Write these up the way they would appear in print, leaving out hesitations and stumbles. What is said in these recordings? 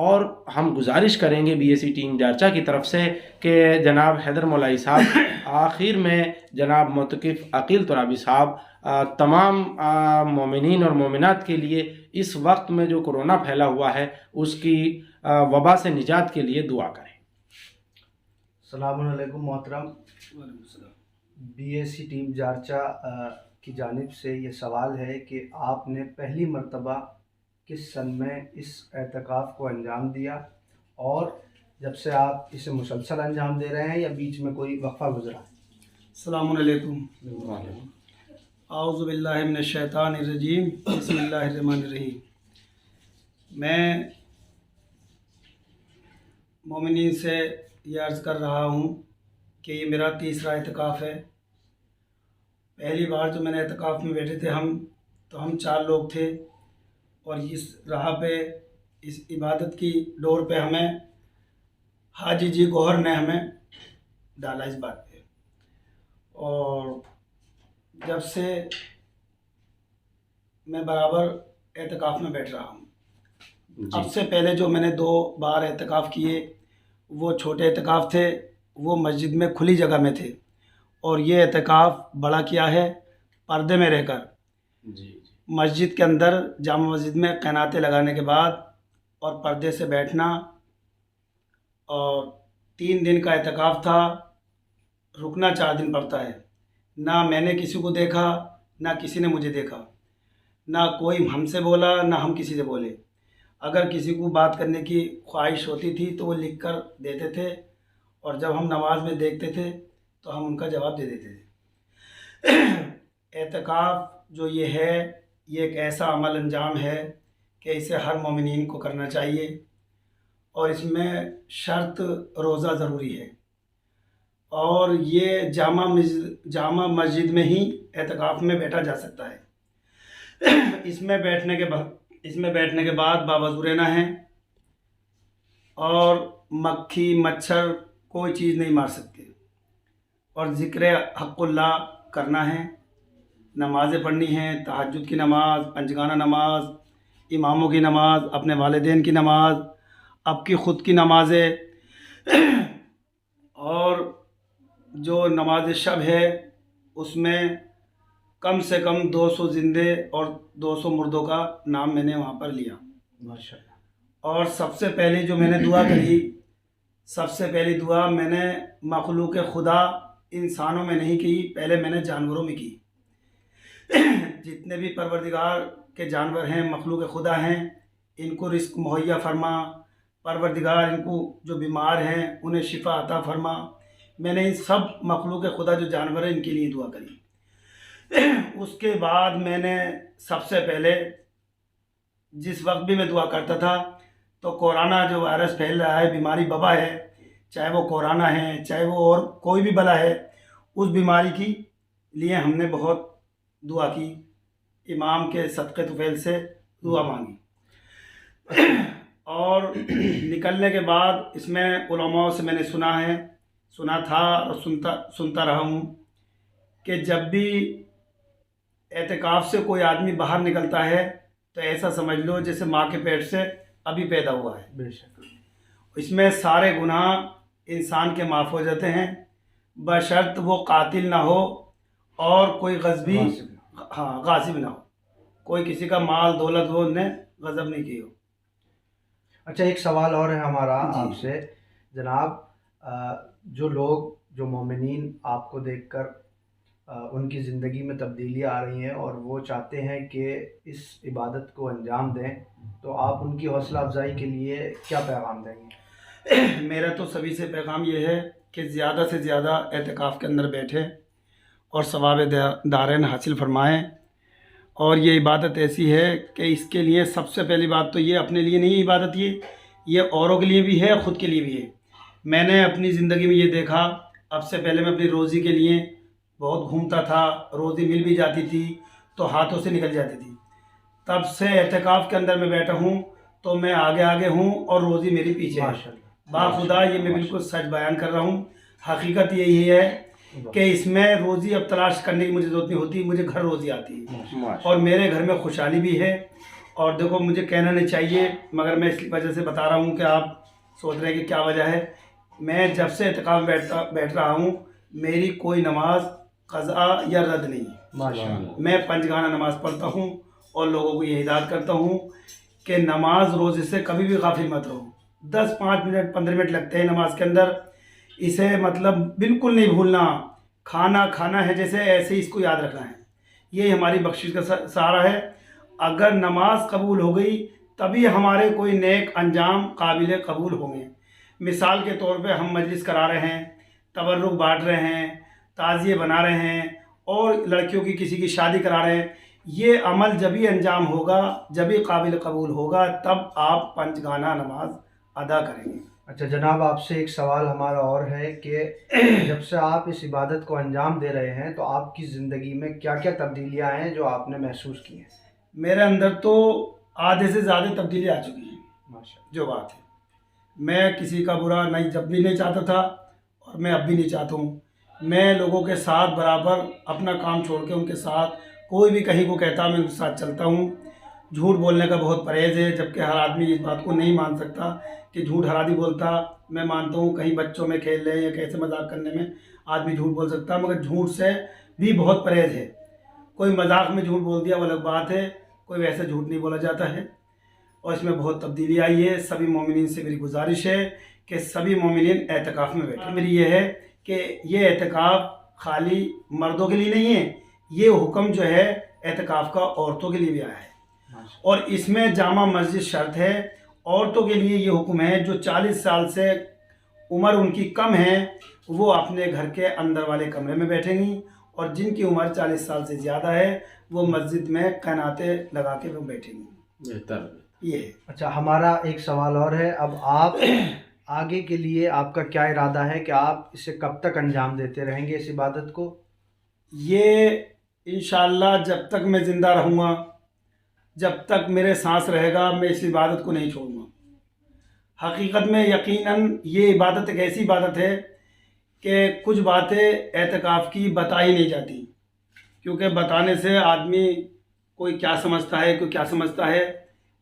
اور ہم گزارش کریں گے BSc ٹیم جارچا کی طرف سے کہ جناب حیدر مولائی صاحب آخر میں جناب معتکف عقیل ترابی صاحب تمام مومنین اور مومنات کے لیے اس وقت میں جو کرونا پھیلا ہوا ہے اس کی وبا سے نجات کے لیے دعا کریں۔ السلام علیکم محترم، BSc ٹیم جارچا کی جانب سے یہ سوال ہے کہ آپ نے پہلی مرتبہ کس سن میں اس اعتکاف کو انجام دیا، اور جب سے آپ اسے مسلسل انجام دے رہے ہیں یا بیچ میں کوئی وقفہ گزرا ہے؟ السلام علیکم۔ اعوذ باللہ من الشیطان الرجیم، بسم اللہ الرحمن الرحیم۔ میں مومنین سے یہ عرض کر رہا ہوں کہ یہ میرا تیسرا اعتکاف ہے۔ پہلی بار جو میں نے اعتکاف میں بیٹھے تھے ہم 4 لوگ تھے، اور اس راہ پہ اس عبادت کی ڈور پہ ہمیں حاجی جی گوہر نے ہمیں ڈالا اس بات پہ، اور جب سے میں برابر اعتکاف میں بیٹھ رہا ہوں۔ اب سے پہلے جو میں نے 2 بار اعتکاف کیے وہ چھوٹے اعتکاف تھے، وہ مسجد میں کھلی جگہ میں تھے، اور یہ اعتکاف بڑا کیا ہے پردے میں رہ کر مسجد کے اندر، جامع مسجد میں قیناتیں لگانے کے بعد اور پردے سے بیٹھنا، اور 3 دن کا اعتکاف تھا، رکنا 4 دن پڑتا ہے۔ نہ میں نے کسی کو دیکھا، نہ کسی نے مجھے دیکھا، نہ کوئی ہم سے بولا، نہ ہم کسی سے بولے۔ اگر کسی کو بات کرنے کی خواہش ہوتی تھی تو وہ لکھ کر دیتے تھے، اور جب ہم نماز میں دیکھتے تھے تو ہم ان کا جواب دے دیتے تھے۔ اعتکاف جو یہ ہے، یہ ایک ایسا عمل انجام ہے کہ اسے ہر مومنین کو کرنا چاہیے، اور اس میں شرط روزہ ضروری ہے، اور یہ جامع مسجد میں ہی اعتکاف میں بیٹھا جا سکتا ہے۔ اس میں بیٹھنے کے بعد باوضو رہنا ہے، اور مکھی مچھر کوئی چیز نہیں مار سکتے، اور ذکر حق اللہ کرنا ہے، نمازیں پڑھنی ہیں، تہجد کی نماز، پنجگانہ نماز، اماموں کی نماز، اپنے والدین کی نماز، اب کی خود کی نمازیں، اور جو نماز شب ہے اس میں کم سے کم 200 زندے اور 200 مردوں کا نام میں نے وہاں پر لیا۔ ماشاءاللہ۔ اور سب سے پہلی جو میں نے دعا کری، سب سے پہلی دعا میں نے مخلوق خدا انسانوں میں نہیں کی، پہلے میں نے جانوروں میں کی۔ جتنے بھی پروردگار کے جانور ہیں، مخلوق خدا ہیں، ان کو رزق مہیا فرما، پروردگار ان کو جو بیمار ہیں انہیں شفا عطا فرما۔ میں نے ان سب مخلوق خدا جو جانور ہیں ان کے لیے دعا کری۔ اس کے بعد میں نے سب سے پہلے جس وقت بھی میں دعا کرتا تھا تو کورونا جو وائرس پھیل رہا ہے، بیماری وبا ہے، چاہے وہ کورونا ہے، چاہے وہ اور کوئی بھی بلا ہے، اس بیماری کی لیے ہم نے بہت دعا کی، امام کے صدقے طفیل سے دعا مانگی۔ اور نکلنے کے بعد اس میں علماء سے میں نے سنا تھا اور سنتا رہا ہوں کہ جب بھی اعتکاف سے کوئی آدمی باہر نکلتا ہے تو ایسا سمجھ لو جیسے ماں کے پیٹ سے ابھی پیدا ہوا ہے۔ بے شک۔ اس میں سارے گناہ انسان کے معاف ہو جاتے ہیں، بشرط وہ قاتل نہ ہو اور کوئی غاصب نہ ہو، کوئی کسی کا مال دولت وہ نے غصب نہیں کی ہو۔ اچھا، ایک سوال اور ہے ہمارا آپ سے جناب، جو مومنین آپ کو دیکھ کر ان کی زندگی میں تبدیلیاں آ رہی ہیں اور وہ چاہتے ہیں کہ اس عبادت کو انجام دیں، تو آپ ان کی حوصلہ افزائی کے لیے کیا پیغام دیں گے؟ میرا تو سبھی سے پیغام یہ ہے کہ زیادہ سے زیادہ اعتکاف کے اندر بیٹھے اور ثواب دارین حاصل فرمائیں۔ اور یہ عبادت ایسی ہے کہ اس کے لیے سب سے پہلی بات تو یہ اپنے لیے نہیں عبادت، یہ اوروں کے لیے بھی ہے، خود کے لیے بھی ہے۔ میں نے اپنی زندگی میں یہ دیکھا، اب سے پہلے میں اپنی روزی کے لیے بہت گھومتا تھا، روزی مل بھی جاتی تھی تو ہاتھوں سے نکل جاتی تھی۔ تب سے اعتکاف کے اندر میں بیٹھا ہوں تو میں آگے ہوں اور روزی میری پیچھے ہے۔ باخدا یہ میں بالکل سچ بیان کر رہا ہوں، حقیقت یہی ہے کہ اس میں روزی اب تلاش کرنے کی مجھے ضرورت نہیں ہوتی، مجھے گھر روزی آتی ہے، اور میرے گھر میں خوشحالی بھی ہے اور دیکھو مجھے کہنا نہیں چاہیے مگر میں اس وجہ سے بتا رہا ہوں کہ آپ سوچ رہے ہیں کہ کیا وجہ ہے. میں جب سے اعتکاف میں بیٹھ رہا ہوں میری کوئی نماز قضا یا رد نہیں ہے. ماشاء اللہ. میں 5 گانا نماز پڑھتا ہوں اور لوگوں کو یہ ہدایت کرتا ہوں کہ نماز روزے سے کبھی بھی غافل مت رہو. 10 5 منٹ 15 منٹ لگتے ہیں نماز کے اندر، اسے مطلب بالکل نہیں بھولنا. کھانا ہے جیسے ایسے ہی اس کو یاد رکھنا ہے. یہ ہماری بخشش کا سہارا ہے. اگر نماز قبول ہو گئی تبھی ہمارے کوئی نیک انجام قابل قبول ہوں گے. مثال کے طور پہ ہم مجلس کرا رہے ہیں، تبرک بانٹ رہے ہیں، تعزیے بنا رہے ہیں اور لڑکیوں کی کسی کی شادی کرا رہے ہیں. یہ عمل جبھی انجام ہوگا، جبھی قابل قبول ہوگا، تب آپ 5 گانا نماز ادا کریں گے. اچھا جناب، آپ سے ایک سوال ہمارا اور ہے کہ جب سے آپ اس عبادت کو انجام دے رہے ہیں تو آپ کی زندگی میں کیا کیا تبدیلیاں ہیں جو آپ نے محسوس کی ہیں؟ میرے اندر تو آدھے سے زیادہ تبدیلی آ چکی ہیں. ماشاء جو بات ہے، میں کسی کا برا نہیں جب بھی نہیں چاہتا تھا اور میں اب بھی نہیں چاہتا ہوں. میں لوگوں کے ساتھ برابر اپنا کام چھوڑ کے ان کے ساتھ، کوئی بھی کہیں کو کہتا میں ان کے ساتھ چلتا ہوں. جھوٹ بولنے کا بہت پرہیز ہے، جبکہ ہر آدمی اس بات کو نہیں مان سکتا کہ جھوٹ ہر آدمی بولتا. میں مانتا ہوں کہیں بچوں میں کھیل رہے یا کیسے مذاق کرنے میں آدمی جھوٹ بول سکتا، مگر جھوٹ سے بھی بہت پرہیز ہے. کوئی مذاق میں جھوٹ بول دیا وہ الگ بات ہے، کوئی ویسے جھوٹ نہیں بولا جاتا ہے. اور اس میں بہت تبدیلی آئی ہے. سبھی مومنین سے میری گزارش ہے کہ سبھی مومنین اعتکاف میں بیٹھیں. میری یہ ہے کہ یہ اعتکاف خالی مردوں کے لیے نہیں ہے، یہ حکم جو ہے اعتکاف کا عورتوں کے لیے بھی آیا ہے. اور اس میں جامع مسجد شرط ہے. عورتوں کے لیے یہ حکم ہے جو 40 سال سے عمر ان کی کم ہے وہ اپنے گھر کے اندر والے کمرے میں بیٹھیں گی، اور جن کی عمر 40 سال سے زیادہ ہے وہ مسجد میں قیناتیں لگا کے وہ بیٹھیں گی. بہتر. یہ ہے. اچھا، ہمارا ایک سوال اور ہے. اب آپ آگے کے لیے آپ کا کیا ارادہ ہے کہ آپ اسے کب تک انجام دیتے رہیں گے اس عبادت کو؟ یہ انشاءاللہ جب تک میں زندہ رہوں گا، جب تک میرے سانس رہے گا، میں اس عبادت کو نہیں چھوڑوں گا. حقیقت میں یقیناً یہ عبادت ایک ایسی عبادت ہے کہ کچھ باتیں اعتکاف کی بتائی نہیں جاتی، کیونکہ بتانے سے آدمی کوئی کیا سمجھتا ہے کوئی کیا سمجھتا ہے.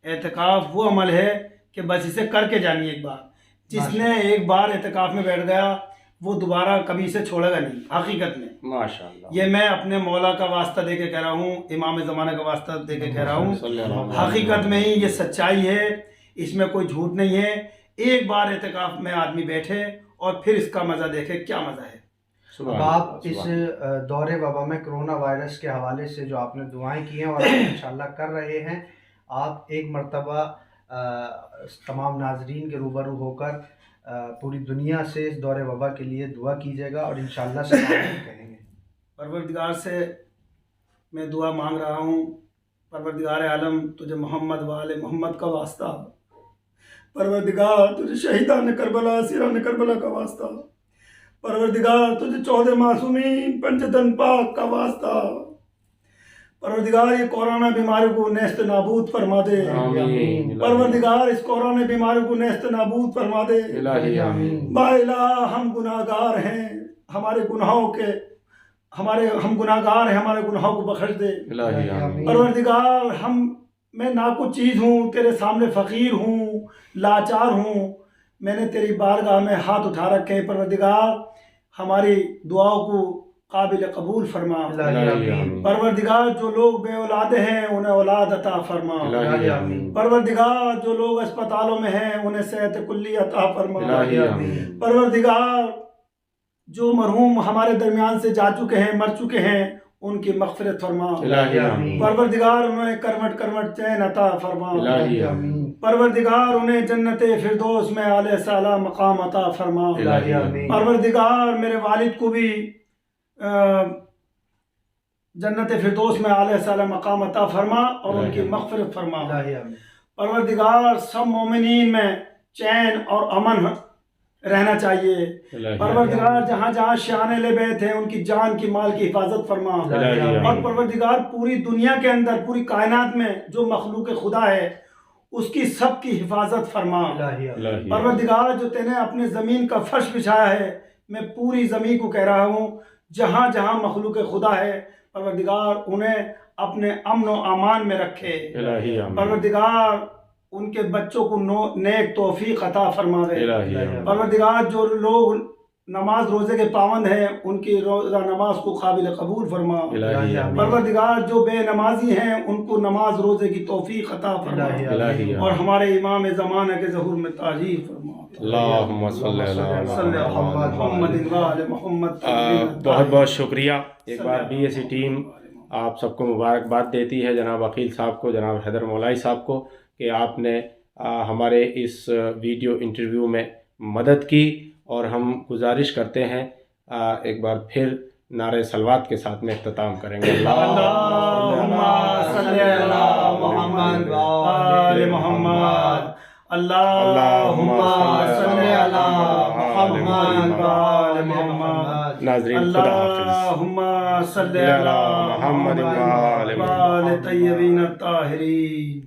اعتکاف وہ عمل ہے کہ بس اسے کر کے جانی ایک بار. جس نے ایک بار اعتکاف میں بیٹھ گیا وہ دوبارہ کبھی اسے چھوڑے گا نہیں. حقیقت میں ماشاءاللہ. یہ میں اپنے مولا کا واسطہ دے کے کہہ رہا ہوں، امام زمانہ کا واسطہ دے کے کہہ رہا ہوں. حقیقت میں ہی یہ سچائی ہے، اس میں کوئی جھوٹ نہیں ہے. ایک بار اعتکاف میں آدمی بیٹھے اور پھر اس کا مزہ دیکھے کیا مزہ ہے. اب آپ اس دور وبا میں کرونا وائرس کے حوالے سے جو آپ نے دعائیں کی ہیں اور آپ انشاءاللہ کر رہے ہیں، آپ ایک مرتبہ تمام ناظرین کے روبرو ہو کر پوری دنیا سے اس دور وبا کے لیے دعا کیجیے گا اور انشاءاللہ سے کہیں گے. پروردگار سے میں دعا مانگ رہا ہوں، پروردگار عالم تجھے محمد و آل محمد کا واسطہ، پروردگار تجھے شہیدان کربلا اسیران کربلا کا واسطہ، پروردگار تجھے 14 معصومین پنجتن پاک کا واسطہ، پروردگار یہ کورونا بیماری کو نیست نابود فرما دے. آمین. پروردگار اس کورونا بیماری کو نیست نابود فرما دے. الہی آمین. با الہ ہم گناہ گار ہیں، ہمارے گناہوں کے ہم گناہ گار ہیں، ہمارے گناہوں کو بخش دے. الہی آمین. پروردگار میں ناکچھ چیز ہوں، تیرے سامنے فقیر ہوں، لاچار ہوں. میں نے تیری بارگاہ میں ہاتھ اٹھا رکھے ہیں. پروردگار ہماری دعاؤں کو قابل قبول فرما. الہی آمین. پروردگار جو لوگ بے اولاد ہیں انہیں اولاد عطا فرما. الہی آمین. پروردگار جو لوگ اسپتالوں میں ہیں انہیں صحت کلی عطا فرما. الہی آمین. پروردگار جو مرحوم ہمارے درمیان سے جا چکے ہیں، مر چکے ہیں، ان کی مغفرت فرما. الہی آمین. پروردگار انہیں کرمٹ چین عطا فرما. الہی آمین. پروردگار انہیں جنت فردوس میں علیہ السلام مقام عطا فرما. الہی آمین. پروردگار میرے والد کو بھی جنت فردوس میں علیہ السلام مقام عطا فرما اور ان کی مغفرت فرما. پروردگار سب مومنین میں چین اور امن رہنا چاہیے. پروردگار جہاں جہاں شیان اہل بیت ہیں ان کی جان کی مال کی حفاظت فرما. اور پروردگار پوری دنیا کے اندر پوری کائنات میں جو مخلوق خدا ہے اس کی سب کی حفاظت فرما. پروردگار جو تے نے اپنے زمین کا فرش بچھایا ہے، میں پوری زمین کو کہہ رہا ہوں جہاں جہاں مخلوق خدا ہے پروردگار انہیں اپنے امن و امان میں رکھے، الہی آمین، پروردگار ان کے بچوں کو نیک توفیق عطا فرماوے، الہی آمین، پروردگار جو لوگ نماز روزے کے پابند ہیں ان کی روزہ نماز کو قابل قبول فرما، الہی آمین، پروردگار جو بے نمازی ہیں ان کو نماز روزے کی توفیق عطا فرما، الہی آمین، اور ہمارے امام زمانہ کے ظہور میں تاجیل فرما۔ اللہم صلی صلی علی محمد محمد۔ و آل محمد۔ بہت بہت شکریہ ایک بار بی ایس سی ٹیم آپ سب کو مبارکباد دیتی ہے، جناب عقیل صاحب کو، جناب حیدر مولائی صاحب کو، کہ آپ نے ہمارے اس ویڈیو انٹرویو میں مدد کی، اور ہم گزارش کرتے ہیں ایک بار پھر نعرہ صلوات کے ساتھ میں اختتام کریں گے۔ اللہم صلی علی محمد و آل محمد، اللہم صلی علی محمد و آل محمد، ناظرین خدا حافظ۔ اللہم صلی علی محمد و آل طیبین الطاہرین۔